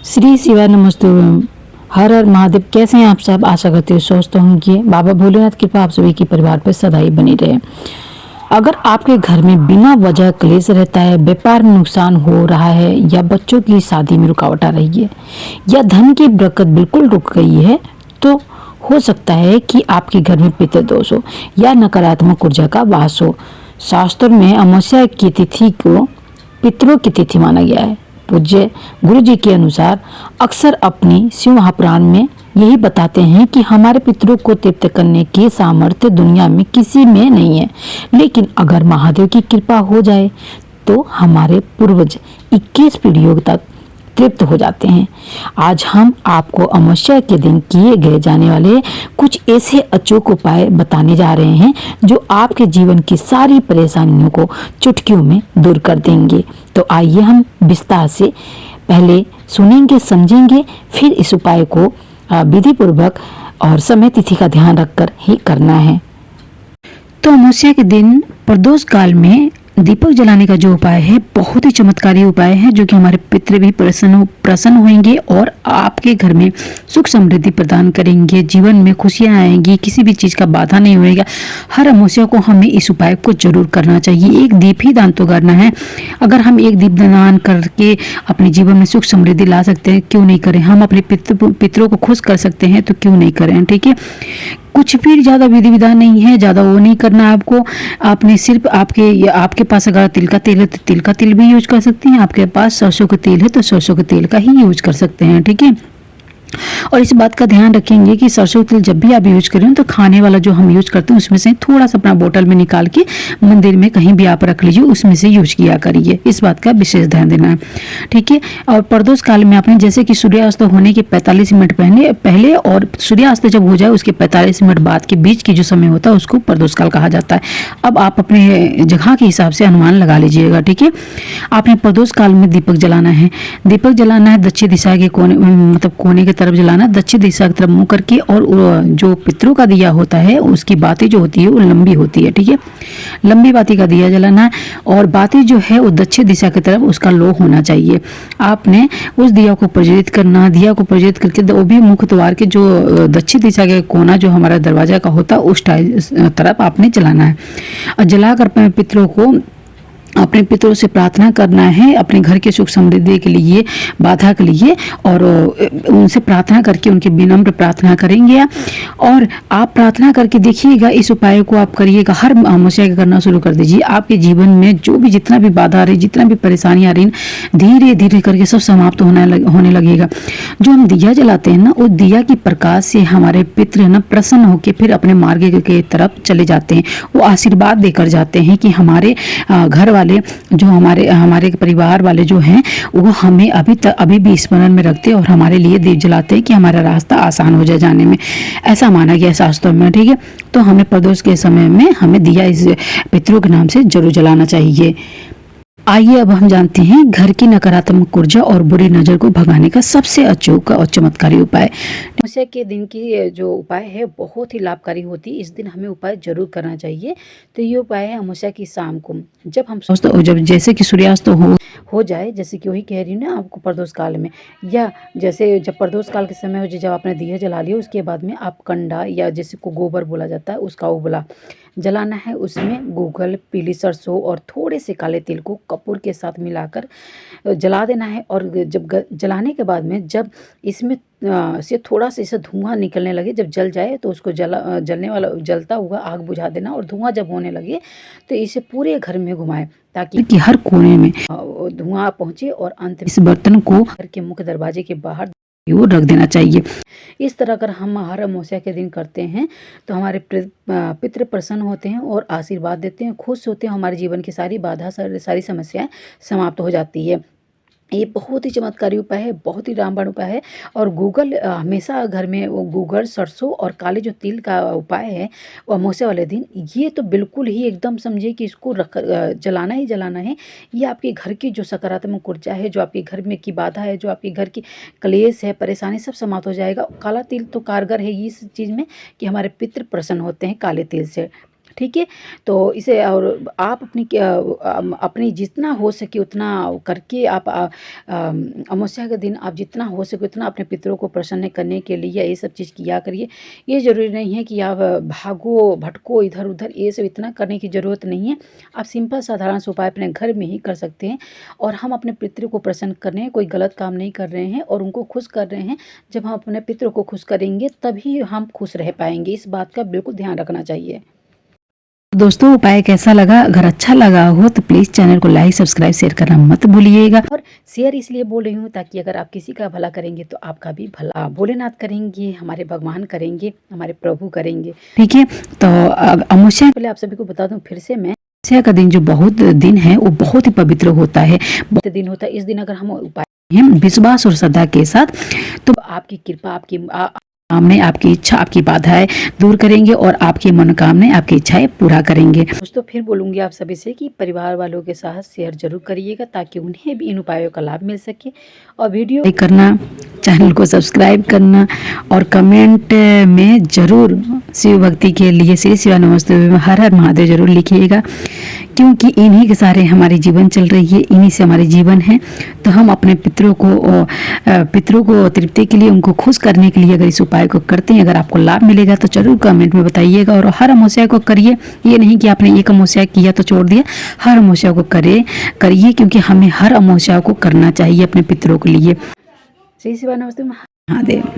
श्री शिवाय नमस्तु। हर हर महादेव। कैसे हैं आप सब? आशा करते हो स्वस्थ होंगे। बाबा भोलेनाथ की कृपा आप सभी के परिवार पर सदा ही बनी रहे। अगर आपके घर में बिना वजह क्लेश रहता है, व्यापार में नुकसान हो रहा है, या बच्चों की शादी में रुकावट आ रही है, या धन की बरकत बिल्कुल रुक गई है, तो हो सकता है कि आपके घर में पितृदोष हो या नकारात्मक ऊर्जा का वास हो। शास्त्र में अमावस्या की तिथि को पितरों की तिथि माना गया है। पूज्य गुरु जी के अनुसार अक्सर अपनी शिव महापुराण में यही बताते हैं कि हमारे पितरों को तृप्त करने की सामर्थ्य दुनिया में किसी में नहीं है, लेकिन अगर महादेव की कृपा हो जाए तो हमारे पूर्वज 21 पीढ़ियों तक तृप्त हो जाते हैं। आज हम आपको अमावस्या के दिन किए गए जाने वाले कुछ ऐसे अचूक उपाय बताने जा रहे हैं जो आपके जीवन की सारी परेशानियों को चुटकियों में दूर कर देंगे। तो आइए हम विस्तार से पहले सुनेंगे, समझेंगे, फिर इस उपाय को विधि पूर्वक और समय तिथि का ध्यान रखकर ही करना है। तो अमावस्या के दिन प्रदोष काल में दीपक जलाने का जो उपाय है बहुत ही चमत्कारी उपाय है, जो कि हमारे पितृ भी प्रसन्न होंगे और आपके घर में सुख समृद्धि प्रदान करेंगे। जीवन में खुशियां आएंगी, किसी भी चीज़ का बाधा नहीं होएगा। हर अमावस्या को हमें इस उपाय को जरूर करना चाहिए। एक दीप ही दान तो करना है। अगर हम एक दीप दान करके अपने जीवन में सुख समृद्धि ला सकते हैं, क्यों नहीं करें। हम अपने पितरों को खुश कर सकते हैं, तो क्यों नहीं करें। ठीक है, कुछ भी ज़्यादा विधि विधान नहीं है, ज़्यादा वो नहीं करना आपको। आपने सिर्फ आपके पास अगर तिल का तेल है तो तिल का तेल भी यूज कर सकते हैं। आपके पास सरसों का तेल है तो सरसों के तेल का ही यूज कर सकते हैं। ठीक है, और इस बात का ध्यान रखेंगे कि सरसों तेल जब भी आप यूज करें तो खाने वाला जो हम यूज करते हैं उसमें से थोड़ा सा अपना बोतल में निकाल के मंदिर में कहीं भी आप रख लीजिए, उसमें से यूज किया करिए। इस बात का विशेष ध्यान देना है। ठीक है, और प्रदोष काल में आपने जैसे कि सूर्यास्त होने के 45 मिनट पहले और सूर्यास्त जब हो जाए उसके 45 मिनट बाद के बीच की जो समय होता है उसको प्रदोष काल कहा जाता है। अब आप अपने जगह के हिसाब से अनुमान लगा लीजिएगा। ठीक है, आपने प्रदोष काल में दीपक जलाना है। दीपक जलाना है दक्षिण दिशा के कोने, मतलब कोने के तरफ जलाना, दक्षिण दिशा की तरफ मुंह करके। और जो पितरों का दिया होता है उसकी बातें जो होती है वो लंबी होती है। ठीक है, लंबी बाती का दिया जलाना है और बातें जो है वो दक्षिण दिशा की तरफ उसका लो होना चाहिए। आपने उस दिया को प्रज्वलित करना, दिया को प्रज्वलित करके वो भी मुख्य द्वार के जो दक्षिण दिशा के कोना जो हमारा दरवाजा का होता है उस तरफ आपने जलाना है। और जलाकर पितरों को अपने पितरों से प्रार्थना करना है अपने घर के सुख समृद्धि के लिए, बाधा के लिए, और उनसे प्रार्थना करके उनकी विनम्र प्रार्थना करेंगे। और आप प्रार्थना करके देखिएगा, इस उपाय को आप करिएगा, हर अमावस्या करना शुरू कर दीजिए। आपके जीवन में जो भी जितना भी बाधा आ रही, जितना भी परेशानी आ रही, धीरे धीरे करके सब समाप्त होने लगेगा। जो हम दिया जलाते हैं ना, उस दिया की प्रकाश से हमारे पितृ ना प्रसन्न होकर फिर अपने मार्ग के तरफ चले जाते हैं। वो आशीर्वाद देकर जाते हैं कि हमारे घर वाले जो हमारे परिवार वाले जो हैं वो हमें अभी भी स्मरण में रखते हैं और हमारे लिए दीप जलाते हैं कि हमारा रास्ता आसान हो जाए जाने में। ऐसा माना गया शास्त्रों में। ठीक है, तो हमें प्रदोष के समय में हमें दिया इस पितरों के नाम से जरूर जलाना चाहिए। आइए अब हम जानते हैं घर की नकारात्मक ऊर्जा और बुरी नजर को भगाने का सबसे अचूक और चमत्कारी उपाय। अमावस्या के दिन की जो उपाय है बहुत ही लाभकारी होती है। इस दिन हमें उपाय जरूर करना चाहिए। तो ये उपाय है अमावस्या की शाम को, जब जैसे कि सूर्यास्त हो जाए, जैसे कि वही कह रही हूँ ना आपको, प्रदोष काल में, या जैसे जब प्रदोष काल के समय हो, जब आपने दिया जला लिया उसके बाद में आप कंडा या जैसे को गोबर बोला जाता है उसका उबला जलाना है। उसमें गूगल, पीली सरसों और थोड़े से काले तिल को कपूर के साथ मिलाकर जला देना है। और जब जलाने के बाद में जब इसमें से थोड़ा सा इसे धुआं निकलने लगे, जब जल जाए तो उसको जलता हुआ आग बुझा देना। और धुआं जब होने लगे तो इसे पूरे घर में घुमाएं ताकि कि हर कोने में धुआं पहुंचे और अंत में इस बर्तन को घर के मुख्य दरवाजे के बाहर रख देना चाहिए। इस तरह अगर हम हर अमावस्या के दिन करते हैं तो हमारे पितृ प्रसन्न होते हैं और आशीर्वाद देते हैं, खुश होते हैं। हमारे जीवन की सारी बाधा, सारी समस्याएं समाप्त हो जाती है। ये बहुत ही चमत्कारी उपाय है, बहुत ही रामबाण उपाय है। और गूगल हमेशा घर में, वो गूगल, सरसों और काले जो तिल का उपाय है वो अमावस्या वाले दिन, ये तो बिल्कुल ही एकदम समझिए कि इसको जलाना ही जलाना है। ये आपके घर की जो सकारात्मक ऊर्जा है, जो आपके घर में की बाधा है, जो आपके घर की क्लेश है, परेशानी, सब समाप्त हो जाएगा। काला तिल तो कारगर है इस चीज़ में कि हमारे पितृ प्रसन्न होते हैं काले तिल से। ठीक है। तो इसे और आप अपनी जितना हो सके उतना करके आप अमावस्या के दिन आप जितना हो सके उतना अपने पितरों को प्रसन्न करने के लिए ये सब चीज़ किया करिए। ये ज़रूरी नहीं है कि आप भागो भटको इधर उधर, ये सब इतना करने की ज़रूरत नहीं है। आप सिंपल साधारण से उपाय अपने घर में ही कर सकते हैं और हम अपने पितरों को प्रसन्न कर रहे हैं, कोई गलत काम नहीं कर रहे हैं और उनको खुश कर रहे हैं। जब हम अपने पितरों को खुश करेंगे तभी हम खुश रह पाएंगे, इस बात का बिल्कुल ध्यान रखना चाहिए। दोस्तों उपाय कैसा लगा? अगर अच्छा लगा हो तो प्लीज़ चैनल को लाइक सब्सक्राइब शेयर करना मत भूलिएगा। और शेयर इसलिए बोल रही हूँ ताकि अगर आप किसी का भला करेंगे तो आपका भी भला भोलेनाथ करेंगे, हमारे भगवान करेंगे, हमारे प्रभु करेंगे, ठीक है। तो अमावस्या पहले आप सभी को बता दूं फिर से मैं, अमावस्या का दिन जो बहुत दिन है वो बहुत ही पवित्र होता है, बहुत दिन होता है। इस दिन अगर हम उपाय विश्वास और श्रद्धा के साथ तो आपकी कृपा आपकी कामनाएं, आपकी इच्छा आपकी बाधाएं दूर करेंगे और आपकी मनोकामनाएं आपकी इच्छाएं पूरा करेंगे। दोस्तों फिर बोलूंगी आप सभी से कि परिवार वालों के साथ शेयर जरूर करिएगा ताकि उन्हें भी इन उपायों का लाभ मिल सके। और वीडियो लाइक करना, चैनल को सब्सक्राइब करना और कमेंट में जरूर शिव भक्ति के लिए श्री शिवा नमस्ते हर हर महादेव जरूर लिखिएगा, क्योंकि इन्हीं के सारे हमारे जीवन चल रही है, इन्हीं से हमारे जीवन है। तो हम अपने पितरों को तृप्ति के लिए, उनको खुश करने के लिए अगर इस उपाय को करते हैं, अगर आपको लाभ मिलेगा तो जरूर कमेंट में बताइएगा। और हर अमावस्या को करिए, ये नहीं कि आपने एक अमावस्या किया तो छोड़ दिया, हर अमावस्या को करिए क्योंकि हमें हर अमावस्या को करना चाहिए अपने पितरों के लिए। श्री शिवा नमस्ते महादेव।